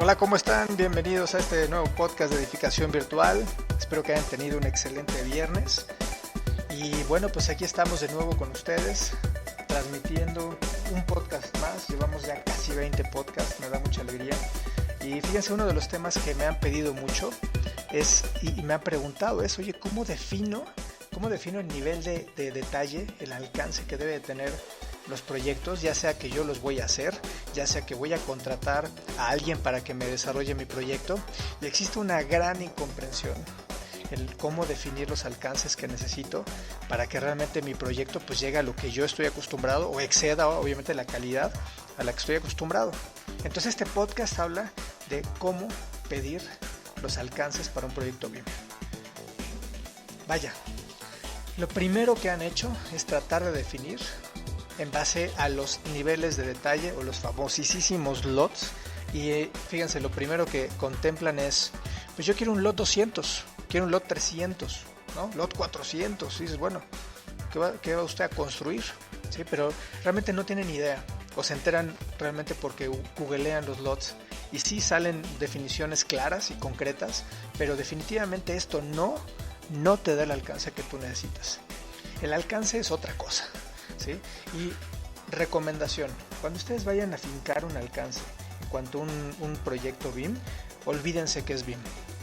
Hola, ¿cómo están? Bienvenidos a este nuevo podcast de edificación virtual. Espero que hayan tenido un excelente viernes. Y bueno, pues aquí estamos de nuevo con ustedes, transmitiendo un podcast más. Llevamos ya casi 20 podcasts, me da mucha alegría. Y fíjense, uno de los temas que me han pedido mucho es, y me han preguntado es, oye, ¿cómo defino el nivel de detalle, el alcance que debe de tener los proyectos, ya sea que yo los voy a hacer, ya sea que voy a contratar a alguien para que me desarrolle mi proyecto? Y existe una gran incomprensión el cómo definir los alcances que necesito para que realmente mi proyecto pues llegue a lo que yo estoy acostumbrado o exceda obviamente la calidad a la que estoy acostumbrado. Entonces este podcast habla de cómo pedir los alcances para un proyecto BIM. Vaya, lo primero que han hecho es tratar de definir en base a los niveles de detalle o los famosísimos lots. Y fíjense, lo primero que contemplan es, pues yo quiero un lot 200, quiero un lot 300, ¿no? Lot 400. Y dices, bueno, ¿qué va usted a construir? ¿Sí? Pero realmente no tienen idea, o se enteran realmente porque googlean los lots. Y sí salen definiciones claras y concretas, pero definitivamente esto no te da el alcance que tú necesitas. El alcance es otra cosa, ¿sí? Y recomendación, cuando ustedes vayan a fincar un alcance en cuanto a un proyecto BIM, olvídense que es BIM,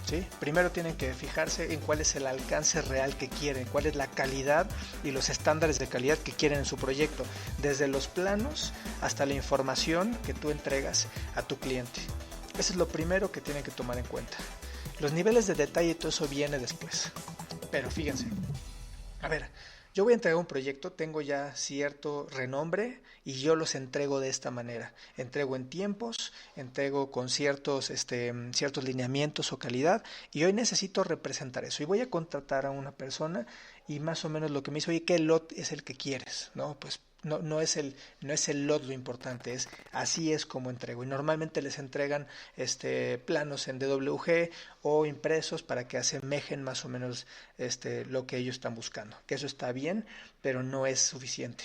¿sí? Primero tienen que fijarse en cuál es el alcance real que quieren, cuál es la calidad y los estándares de calidad que quieren en su proyecto, desde los planos hasta la información que tú entregas a tu cliente. Eso es lo primero que tienen que tomar en cuenta. Los niveles de detalle y todo eso viene después. Pero fíjense, a ver, yo voy a entregar un proyecto, tengo ya cierto renombre y yo los entrego de esta manera. Entrego en tiempos, entrego con ciertos lineamientos o calidad, y hoy necesito representar eso. Y voy a contratar a una persona y más o menos lo que me dice, oye, ¿qué lot es el que quieres? No, pues no es el lot lo importante, es así es como entrego. Y normalmente les entregan planos en DWG o impresos para que asemejen más o menos lo que ellos están buscando. Que eso está bien, pero no es suficiente,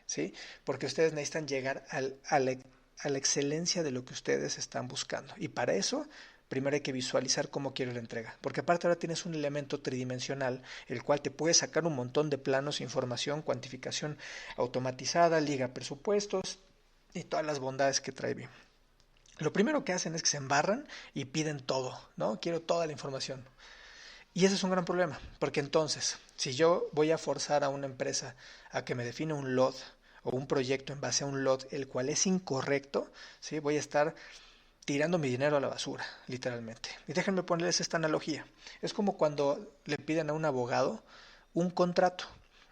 ¿sí? Porque ustedes necesitan llegar a la excelencia de lo que ustedes están buscando. Y para eso primero hay que visualizar cómo quiero la entrega, porque aparte ahora tienes un elemento tridimensional, el cual te puede sacar un montón de planos, información, cuantificación automatizada, liga presupuestos y todas las bondades que trae BIM. Lo primero que hacen es que se embarran y piden todo, ¿no? Quiero toda la información. Y ese es un gran problema, porque entonces, si yo voy a forzar a una empresa a que me define un lot o un proyecto en base a un lot, el cual es incorrecto, ¿sí? Voy a estar tirando mi dinero a la basura, literalmente. Y déjenme ponerles esta analogía. Es como cuando le piden a un abogado un contrato.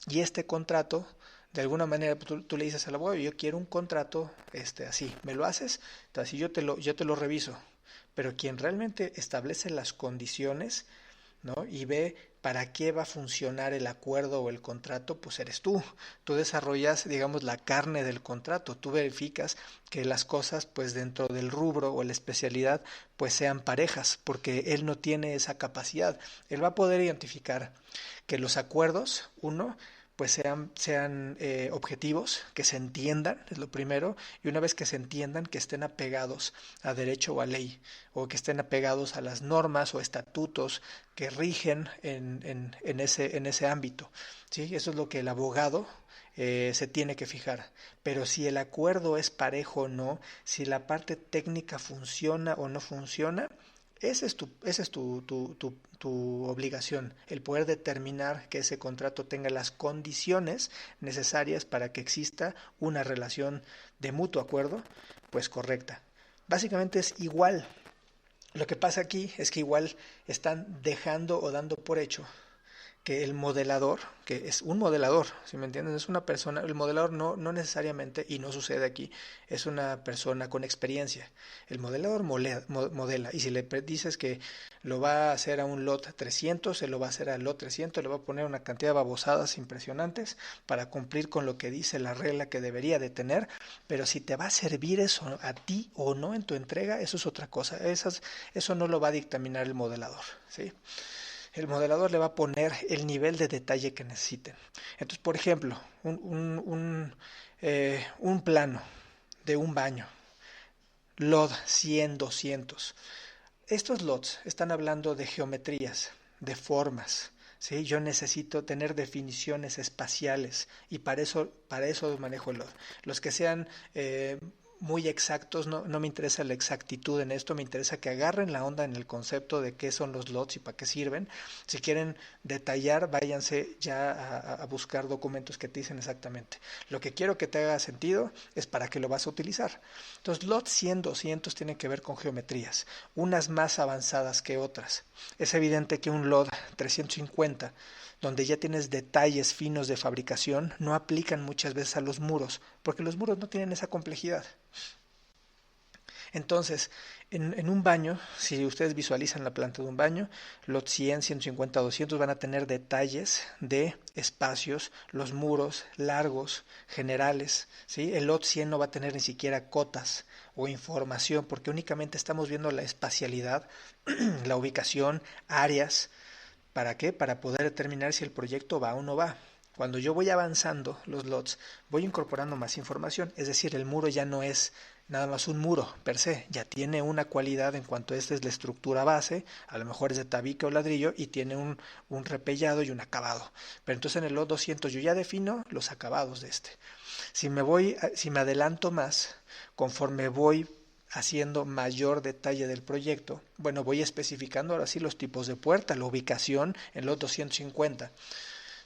Y este contrato, de alguna manera, tú le dices al abogado, yo quiero un contrato así, ¿me lo haces? Entonces, yo te lo reviso. Pero quien realmente establece las condiciones, ¿no? Y ve para qué va a funcionar el acuerdo o el contrato, pues eres tú. Tú desarrollas, digamos, la carne del contrato. Tú verificas que las cosas, pues dentro del rubro o la especialidad, pues sean parejas, porque él no tiene esa capacidad. Él va a poder identificar que los acuerdos, uno, pues sean objetivos, que se entiendan, es lo primero, y una vez que se entiendan, que estén apegados a derecho o a ley, o que estén apegados a las normas o estatutos que rigen en ese ámbito, ¿sí? Eso es lo que el abogado se tiene que fijar. Pero si el acuerdo es parejo o no, si la parte técnica funciona o no funciona, esa es tu obligación, el poder determinar que ese contrato tenga las condiciones necesarias para que exista una relación de mutuo acuerdo, pues correcta. Básicamente es igual. Lo que pasa aquí es que igual están dejando o dando por hecho que el modelador, que es un modelador, si me entienden, es una persona, el modelador no necesariamente, y no sucede aquí, es una persona con experiencia. El modelador modela, y si le dices que lo va a hacer a un lot 300, se lo va a hacer al lot 300, le va a poner una cantidad de babosadas impresionantes para cumplir con lo que dice la regla que debería de tener, pero si te va a servir eso a ti o no en tu entrega, eso es otra cosa, eso no lo va a dictaminar el modelador, ¿sí? El modelador le va a poner el nivel de detalle que necesiten. Entonces, por ejemplo, un plano de un baño, LOD 100, 200. Estos LODs están hablando de geometrías, de formas. ¿Sí? Yo necesito tener definiciones espaciales y para eso manejo el LOD. Los que sean muy exactos, no me interesa la exactitud en esto, me interesa que agarren la onda en el concepto de qué son los LODs y para qué sirven. Si quieren detallar, váyanse ya a buscar documentos que te dicen exactamente. Lo que quiero que te haga sentido es para qué lo vas a utilizar. Entonces, LOD 100, 200 tienen que ver con geometrías, unas más avanzadas que otras. Es evidente que un LOD 350, donde ya tienes detalles finos de fabricación, no aplican muchas veces a los muros, porque los muros no tienen esa complejidad. Entonces, en un baño, si ustedes visualizan la planta de un baño, los 100, 150, 200 van a tener detalles de espacios, los muros largos, generales, ¿sí? El lot 100 no va a tener ni siquiera cotas o información, porque únicamente estamos viendo la espacialidad, la ubicación, áreas. ¿Para qué? Para poder determinar si el proyecto va o no va. Cuando yo voy avanzando los lots, voy incorporando más información, es decir, el muro ya no es nada más un muro per se, ya tiene una cualidad en cuanto a esta es la estructura base, a lo mejor es de tabique o ladrillo y tiene un repellado y un acabado. Pero entonces en el lot 200 yo ya defino los acabados de este. Si me adelanto más, conforme voy haciendo mayor detalle del proyecto, bueno, voy especificando ahora sí los tipos de puerta, la ubicación en los 250.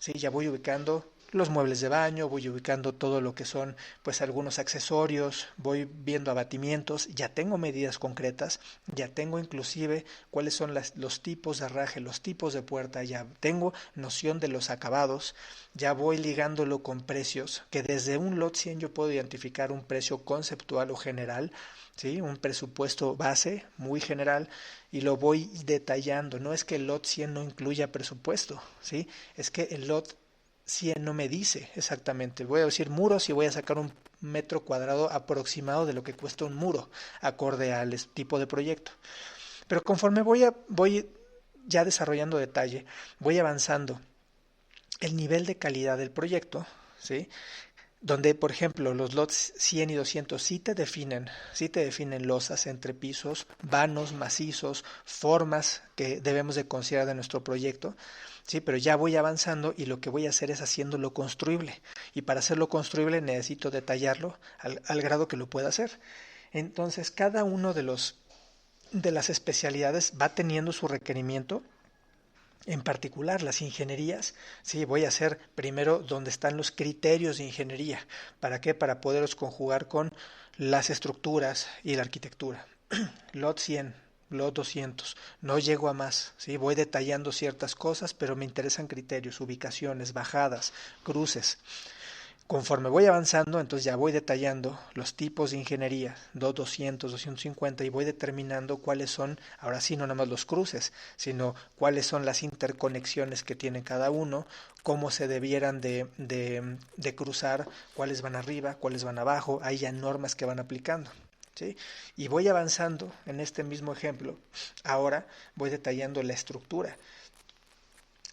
Sí, ya voy ubicando los muebles de baño, voy ubicando todo lo que son pues algunos accesorios, voy viendo abatimientos, ya tengo medidas concretas, ya tengo inclusive cuáles son los tipos de herraje, los tipos de puerta, ya tengo noción de los acabados, ya voy ligándolo con precios, que desde un lot 100 yo puedo identificar un precio conceptual o general, ¿sí? Un presupuesto base muy general y lo voy detallando. No es que el lot 100 no incluya presupuesto, ¿sí? Es que el lot 100 no me dice exactamente. Voy a decir muros y voy a sacar un metro cuadrado aproximado de lo que cuesta un muro, acorde al tipo de proyecto. Pero conforme voy ya desarrollando detalle, voy avanzando el nivel de calidad del proyecto, ¿sí? Donde, por ejemplo, los lots 100 y 200 sí te definen losas, entrepisos, vanos, macizos, formas que debemos de considerar de nuestro proyecto, sí, pero ya voy avanzando y lo que voy a hacer es haciéndolo construible. Y para hacerlo construible necesito detallarlo al grado que lo pueda hacer. Entonces, cada uno de las especialidades va teniendo su requerimiento. En particular, las ingenierías, sí, voy a hacer primero donde están los criterios de ingeniería. ¿Para qué? Para poderlos conjugar con las estructuras y la arquitectura. Lot 100, Lot 200, no llego a más, ¿sí? Voy detallando ciertas cosas, pero me interesan criterios, ubicaciones, bajadas, cruces. Conforme voy avanzando, entonces ya voy detallando los tipos de ingeniería, 200, 250, y voy determinando cuáles son, ahora sí, no nada más los cruces, sino cuáles son las interconexiones que tiene cada uno, cómo se debieran de cruzar, cuáles van arriba, cuáles van abajo, hay ya normas que van aplicando. ¿Sí? Y voy avanzando en este mismo ejemplo, ahora voy detallando la estructura.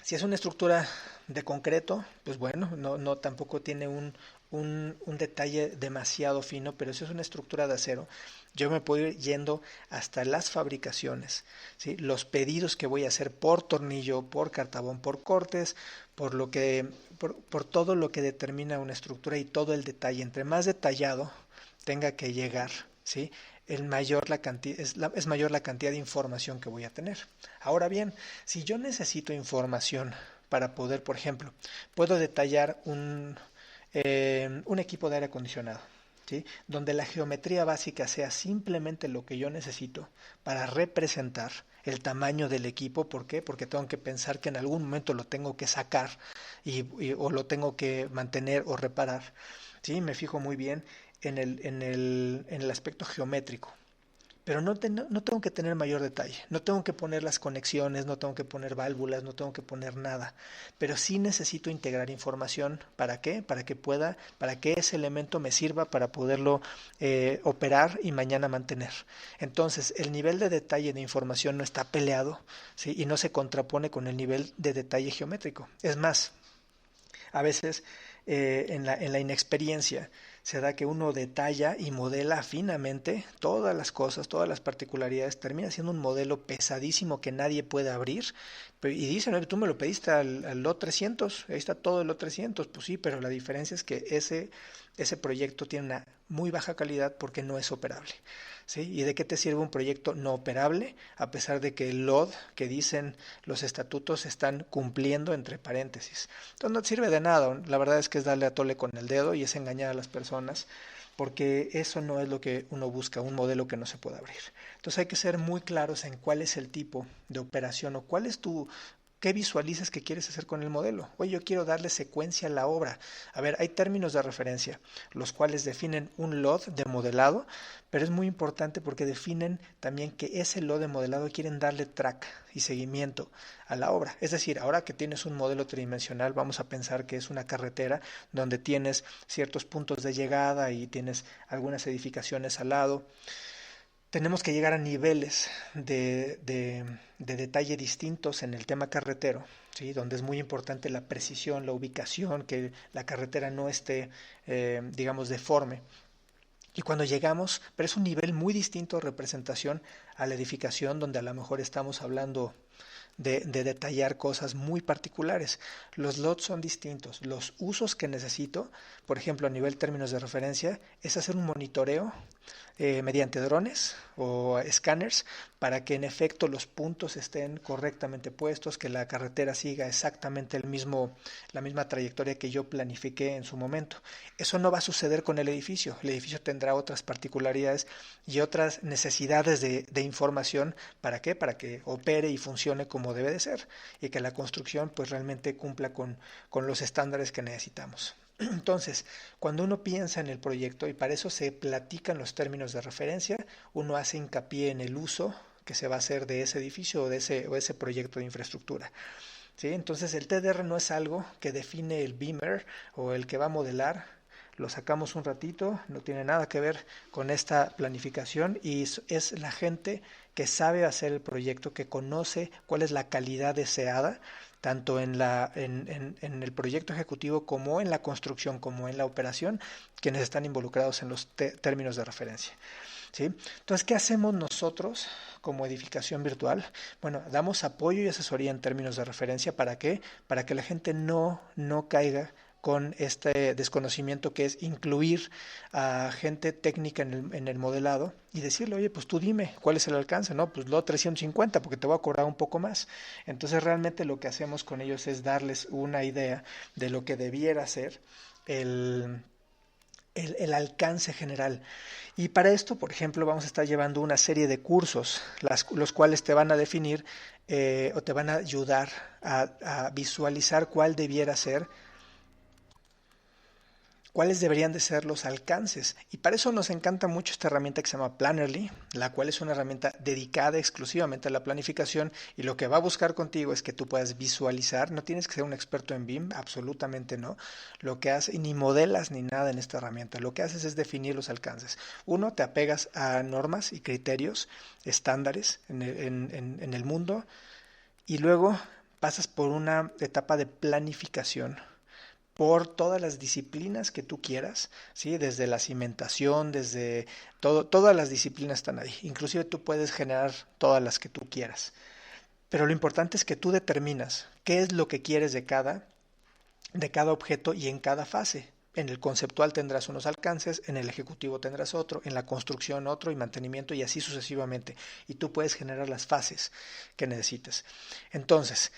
Si es una estructura de concreto, pues bueno, no tampoco tiene un detalle demasiado fino, pero si es una estructura de acero, yo me puedo ir yendo hasta las fabricaciones, ¿sí? Los pedidos que voy a hacer por tornillo, por cartabón, por cortes, por todo lo que determina una estructura y todo el detalle. Entre más detallado tenga que llegar, ¿sí? Es mayor la cantidad de información que voy a tener. Ahora bien, si yo necesito información para poder, por ejemplo, puedo detallar un equipo de aire acondicionado, ¿sí? Donde la geometría básica sea simplemente lo que yo necesito para representar el tamaño del equipo. ¿Por qué? Porque tengo que pensar que en algún momento lo tengo que sacar o lo tengo que mantener o reparar, ¿sí? Me fijo muy bien en el aspecto geométrico, pero no tengo que tener mayor detalle, no tengo que poner las conexiones, no tengo que poner válvulas, no tengo que poner nada, pero sí necesito integrar información. ¿Para qué? Para que ese elemento me sirva para poderlo operar y mañana mantener. Entonces, el nivel de detalle de información no está peleado, ¿sí? Y no se contrapone con el nivel de detalle geométrico. Es más, a veces en la inexperiencia, se da que uno detalla y modela finamente todas las cosas, todas las particularidades, termina siendo un modelo pesadísimo que nadie puede abrir, y dicen, oye, tú me lo pediste al lot 300, ahí está todo el lot 300, pues sí, pero la diferencia es que ese proyecto tiene una muy baja calidad porque no es operable. ¿Sí? ¿Y de qué te sirve un proyecto no operable a pesar de que el LOD que dicen los estatutos están cumpliendo entre paréntesis? Entonces no te sirve de nada, la verdad es que es darle a tole con el dedo y es engañar a las personas porque eso no es lo que uno busca, un modelo que no se puede abrir. Entonces hay que ser muy claros en cuál es el tipo de operación o cuál es qué visualizas que quieres hacer con el modelo. Oye, yo quiero darle secuencia a la obra. A ver, hay términos de referencia, los cuales definen un LOD de modelado, pero es muy importante porque definen también que ese LOD de modelado quieren darle track y seguimiento a la obra. Es decir, ahora que tienes un modelo tridimensional, vamos a pensar que es una carretera donde tienes ciertos puntos de llegada y tienes algunas edificaciones al lado. Tenemos que llegar a niveles de detalle distintos en el tema carretero, ¿sí? Donde es muy importante la precisión, la ubicación, que la carretera no esté, digamos, deforme. Y cuando llegamos, pero es un nivel muy distinto de representación a la edificación, donde a lo mejor estamos hablando de detallar cosas muy particulares. Los lots son distintos. Los usos que necesito, por ejemplo, a nivel términos de referencia, es hacer un monitoreo mediante drones o escáneres para que en efecto los puntos estén correctamente puestos, que la carretera siga exactamente la misma trayectoria que yo planifiqué en su momento. Eso no va a suceder con el edificio. El edificio tendrá otras particularidades y otras necesidades de información. ¿Para qué? Para que opere y funcione como debe de ser y que la construcción pues realmente cumpla con los estándares que necesitamos. Entonces, cuando uno piensa en el proyecto, y para eso se platican los términos de referencia, uno hace hincapié en el uso que se va a hacer de ese edificio o de ese proyecto de infraestructura. ¿Sí? Entonces, el TDR no es algo que define el BIMer o el que va a modelar. Lo sacamos un ratito, no tiene nada que ver con esta planificación y es la gente que sabe hacer el proyecto, que conoce cuál es la calidad deseada, tanto en el proyecto ejecutivo como en la construcción, como en la operación, quienes están involucrados en los términos de referencia. ¿Sí? Entonces, ¿qué hacemos nosotros como edificación virtual? Bueno, damos apoyo y asesoría en términos de referencia. ¿Para qué? Para que la gente no caiga con este desconocimiento que es incluir a gente técnica en el modelado y decirle, oye, pues tú dime, ¿cuál es el alcance? No, pues lo 350 porque te voy a cobrar un poco más. Entonces realmente lo que hacemos con ellos es darles una idea de lo que debiera ser el alcance general. Y para esto, por ejemplo, vamos a estar llevando una serie de cursos, los cuales te van a definir o te van a ayudar a visualizar cuáles deberían de ser los alcances. Y para eso nos encanta mucho esta herramienta que se llama Plannerly, la cual es una herramienta dedicada exclusivamente a la planificación y lo que va a buscar contigo es que tú puedas visualizar, no tienes que ser un experto en BIM, absolutamente no, lo que haces, ni modelas ni nada en esta herramienta, lo que haces es definir los alcances. Uno, te apegas a normas y criterios estándares en el mundo y luego pasas por una etapa de planificación por todas las disciplinas que tú quieras, ¿sí? Desde la cimentación, desde todas las disciplinas están ahí. Inclusive tú puedes generar todas las que tú quieras. Pero lo importante es que tú determinas qué es lo que quieres de cada objeto y en cada fase. En el conceptual tendrás unos alcances, en el ejecutivo tendrás otro, en la construcción otro y mantenimiento y así sucesivamente. Y tú puedes generar las fases que necesites. Entonces,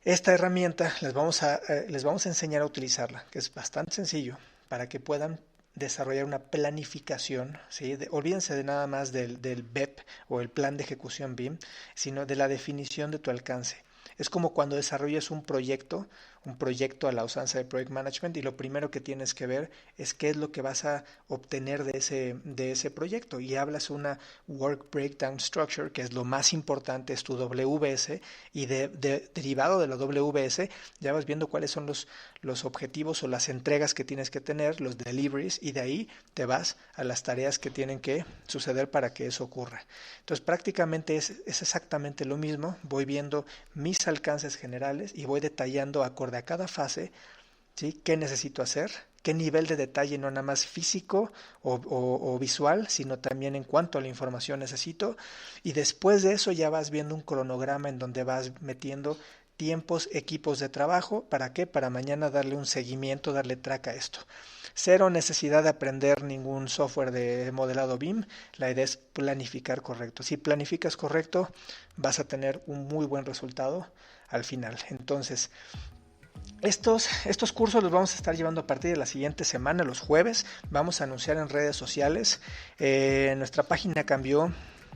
esta herramienta les vamos a enseñar a utilizarla, que es bastante sencillo, para que puedan desarrollar una planificación, ¿sí? Olvídense de nada más del BEP o el plan de ejecución BIM, sino de la definición de tu alcance. Es como cuando desarrollas un proyecto a la usanza de Project Management y lo primero que tienes que ver es qué es lo que vas a obtener de ese proyecto y hablas una Work Breakdown Structure, que es lo más importante, es tu WBS y derivado de la WBS ya vas viendo cuáles son los objetivos o las entregas que tienes que tener, los deliveries y de ahí te vas a las tareas que tienen que suceder para que eso ocurra. Entonces prácticamente es exactamente lo mismo, voy viendo mis alcances generales y voy detallando acorde a cada fase, ¿sí? ¿Qué necesito hacer? qué nivel de detalle, no nada más físico o visual, sino también en cuanto a la información necesito. Y después de eso ya vas viendo un cronograma en donde vas metiendo tiempos, equipos de trabajo. ¿Para qué? Para mañana darle un seguimiento, darle track a esto. Cero necesidad de aprender ningún software de modelado BIM. La idea es planificar correcto. Si planificas correcto, vas a tener un muy buen resultado al final. Entonces, estos cursos los vamos a estar llevando a partir de la siguiente semana, los jueves. Vamos a anunciar en redes sociales. Nuestra página cambió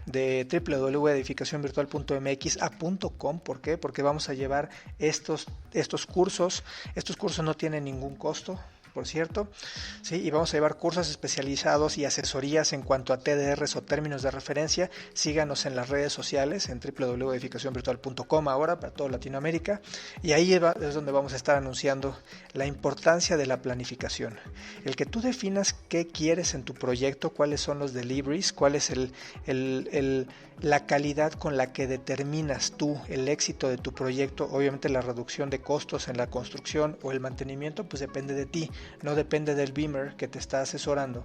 de www.edificacionvirtual.mx a .com. ¿Por qué? Porque vamos a llevar estos cursos. Estos cursos no tienen ningún costo, por cierto, ¿sí? Y vamos a llevar cursos especializados y asesorías en cuanto a TDRs o términos de referencia. Síganos en las redes sociales en www.edificacionvirtual.com ahora para toda Latinoamérica, y ahí es donde vamos a estar anunciando la importancia de la planificación. El que tú definas qué quieres en tu proyecto, cuáles son los deliveries, cuál es la calidad con la que determinas tú el éxito de tu proyecto. Obviamente la reducción de costos en la construcción o el mantenimiento pues depende de ti, no depende del BIMer que te está asesorando,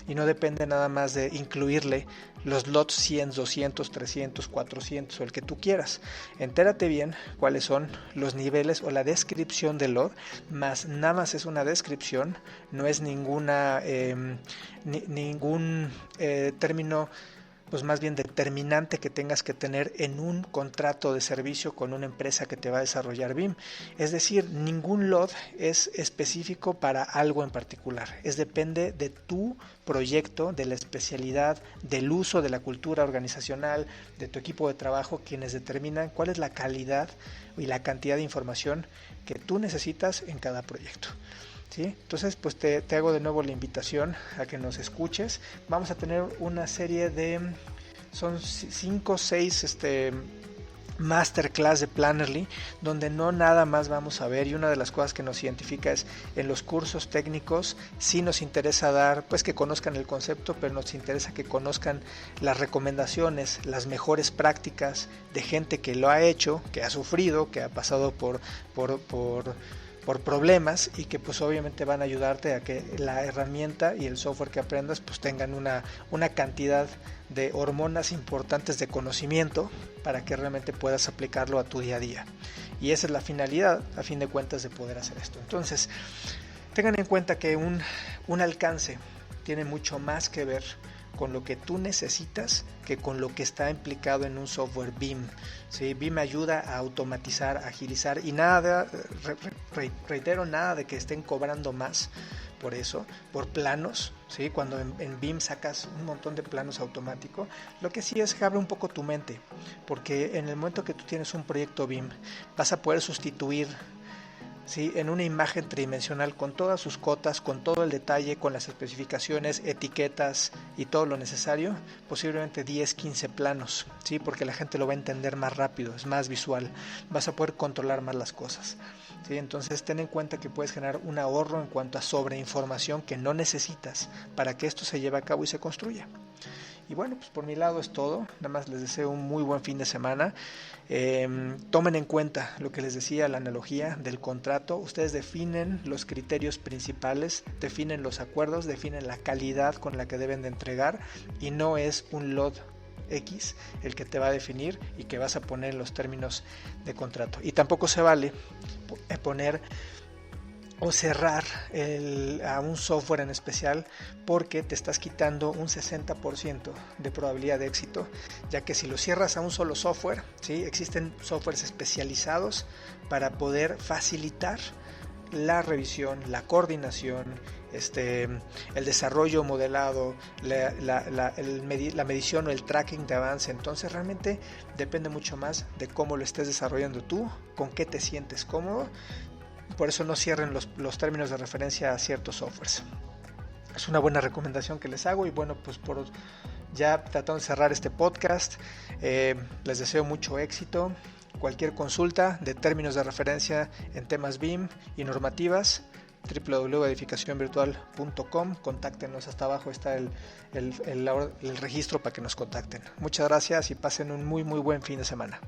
y no depende nada más de incluirle los lots 100, 200, 300, 400 o el que tú quieras. Entérate bien cuáles son los niveles o la descripción del lot, más nada más es una descripción, no es ningún término pues más bien determinante que tengas que tener en un contrato de servicio con una empresa que te va a desarrollar BIM. Es decir, ningún LOD es específico para algo en particular. Depende de tu proyecto, de la especialidad, del uso de la cultura organizacional, de tu equipo de trabajo, quienes determinan cuál es la calidad y la cantidad de información que tú necesitas en cada proyecto. ¿Sí? Entonces pues te hago de nuevo la invitación a que nos escuches. Vamos a tener una serie son 5 o 6 masterclass de Plannerly, donde no nada más vamos a ver, y una de las cosas que nos identifica es en los cursos técnicos, sí nos interesa dar, pues que conozcan el concepto, pero nos interesa que conozcan las recomendaciones, las mejores prácticas de gente que lo ha hecho, que ha sufrido, que ha pasado por problemas, y que pues obviamente van a ayudarte a que la herramienta y el software que aprendas pues tengan una cantidad de hormonas importantes de conocimiento para que realmente puedas aplicarlo a tu día a día. Y esa es la finalidad, a fin de cuentas, de poder hacer esto. Entonces, tengan en cuenta que un alcance tiene mucho más que ver con lo que tú necesitas que con lo que está implicado en un software BIM. ¿Sí? BIM ayuda a automatizar, agilizar, y nada, reitero, nada de que estén cobrando más por eso, por planos. ¿Sí? Cuando en BIM sacas un montón de planos automático, lo que sí es que abre un poco tu mente, porque en el momento que tú tienes un proyecto BIM vas a poder sustituir, ¿sí?, en una imagen tridimensional con todas sus cotas, con todo el detalle, con las especificaciones, etiquetas y todo lo necesario, posiblemente 10, 15 planos, ¿sí?, porque la gente lo va a entender más rápido, es más visual, vas a poder controlar más las cosas, ¿sí? Entonces ten en cuenta que puedes generar un ahorro en cuanto a sobreinformación que no necesitas para que esto se lleve a cabo y se construya. Y bueno, pues por mi lado es todo. Nada más les deseo un muy buen fin de semana. Tomen en cuenta lo que les decía, la analogía del contrato. Ustedes definen los criterios principales, definen los acuerdos, definen la calidad con la que deben de entregar, y no es un LOD X el que te va a definir y que vas a poner en los términos de contrato. Y tampoco se vale poner o cerrar a un software en especial, porque te estás quitando un 60% de probabilidad de éxito, ya que si lo cierras a un solo software, ¿sí?, existen softwares especializados para poder facilitar la revisión, la coordinación, el desarrollo modelado, la medición o el tracking de avance. Entonces realmente depende mucho más de cómo lo estés desarrollando tú, con qué te sientes cómodo. Por eso no cierren los términos de referencia a ciertos softwares. Es una buena recomendación que les hago. Y bueno, pues ya tratando de cerrar este podcast, les deseo mucho éxito. Cualquier consulta de términos de referencia en temas BIM y normativas, www.edificacionvirtual.com. Contáctenos, hasta abajo está el registro para que nos contacten. Muchas gracias y pasen un muy buen fin de semana.